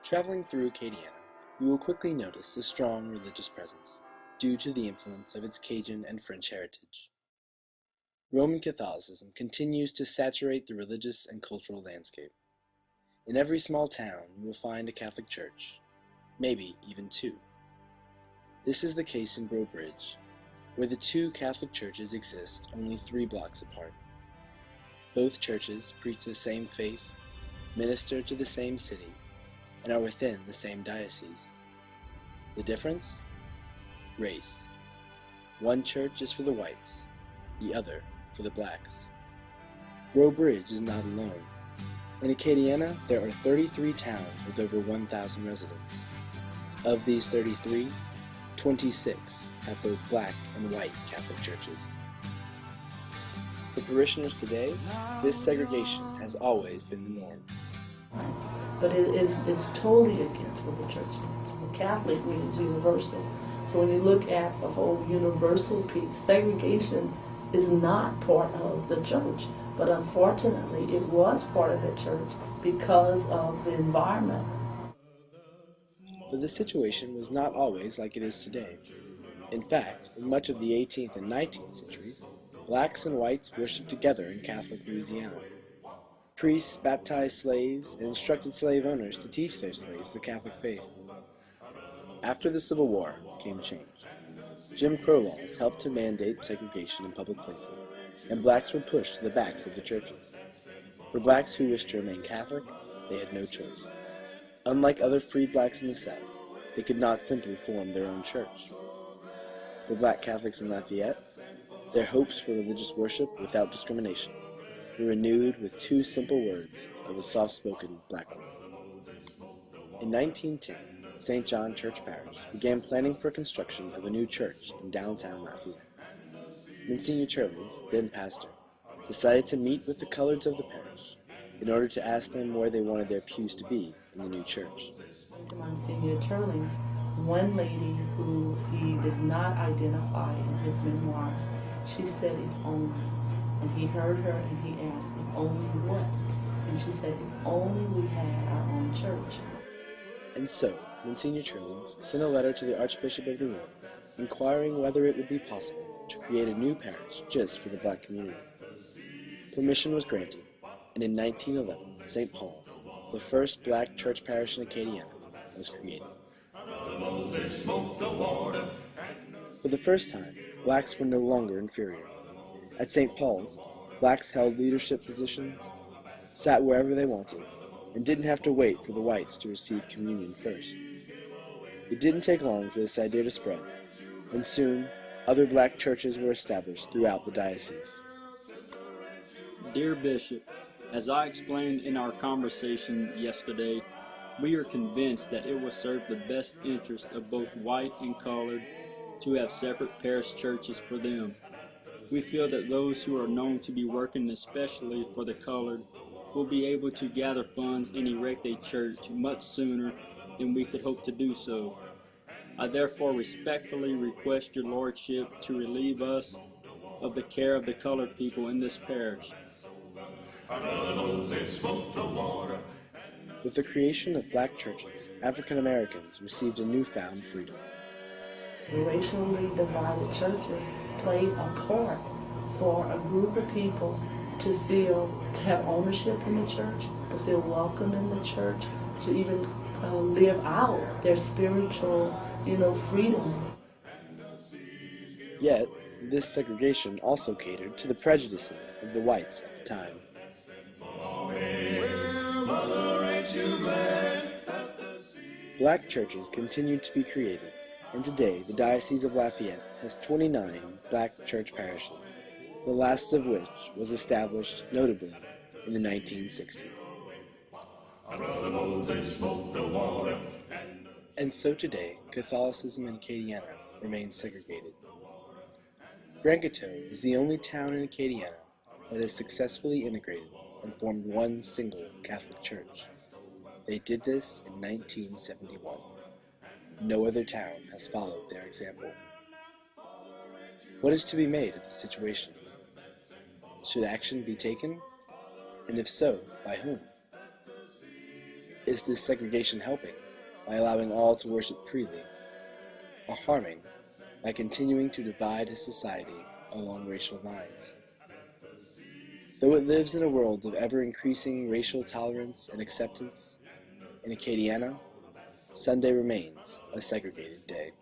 Traveling through Acadiana, you will quickly notice a strong religious presence, due to the influence of its Cajun and French heritage. Roman Catholicism continues to saturate the religious and cultural landscape. In every small town, you will find a Catholic church, maybe even two. This is the case in Breaux Bridge, where the two Catholic churches exist only 3 blocks apart. Both churches preach the same faith, minister to the same city, and are within the same diocese. The difference? Race. One church is for the whites, the other for the blacks. Breaux Bridge is not alone. In Acadiana, there are 33 towns with over 1,000 residents. Of these 33, 26 have both black and white Catholic churches. For parishioners today, this segregation has always been the norm. But it's totally against what the church stands for. Catholic means universal. So when you look at the whole universal piece, segregation is not part of the church. But unfortunately, it was part of the church because of the environment. But the situation was not always like it is today. In fact, in much of the 18th and 19th centuries, blacks and whites worshiped together in Catholic Louisiana. Priests baptized slaves and instructed slave owners to teach their slaves the Catholic faith. After the Civil War came change. Jim Crow laws helped to mandate segregation in public places, and blacks were pushed to the backs of the churches. For blacks who wished to remain Catholic, they had no choice. Unlike other freed blacks in the South, they could not simply form their own church. For black Catholics in Lafayette, their hopes for religious worship without discrimination were renewed with 2 simple words of a soft-spoken black woman. In 1910, St. John Church Parish began planning for construction of a new church in downtown Lafayette. Monsignor Turlings, then pastor, decided to meet with the coloreds of the parish in order to ask them where they wanted their pews to be in the new church. To Monsignor Turlings, one lady who he does not identify in his memoirs, she said, "If only." And he heard her and he asked, "If only what?" And she said, "If only we had our own church." And so, Monsignor Turlings sent a letter to the Archbishop of New Orleans, inquiring whether it would be possible to create a new parish just for the black community. Permission was granted, and in 1911, St. Paul's, the first black church parish in Acadiana, was created. For the first time, blacks were no longer inferior. At St. Paul's, blacks held leadership positions, sat wherever they wanted, and didn't have to wait for the whites to receive communion first. It didn't take long for this idea to spread, and soon other black churches were established throughout the diocese. Dear Bishop, as I explained in our conversation yesterday, we are convinced that it will serve the best interest of both white and colored to have separate parish churches for them. We feel that those who are known to be working especially for the colored will be able to gather funds and erect a church much sooner than we could hope to do so. I therefore respectfully request your Lordship to relieve us of the care of the colored people in this parish. With the creation of black churches, African Americans received a newfound freedom. Racially divided churches played a part for a group of people to have ownership in the church, to feel welcome in the church, to even live out their spiritual, freedom. Yet, this segregation also catered to the prejudices of the whites at the time. Black churches continued to be created, and today the Diocese of Lafayette has 29 black church parishes, the last of which was established, notably, in the 1960s. And so today, Catholicism in Acadiana remains segregated. Grand Coteau is the only town in Acadiana that has successfully integrated and formed one single Catholic church. They did this in 1971. No other town has followed their example. What is to be made of the situation? Should action be taken? And if so, by whom? Is this segregation helping by allowing all to worship freely, or harming by continuing to divide a society along racial lines? Though it lives in a world of ever-increasing racial tolerance and acceptance, in Acadiana, Sunday remains a segregated day.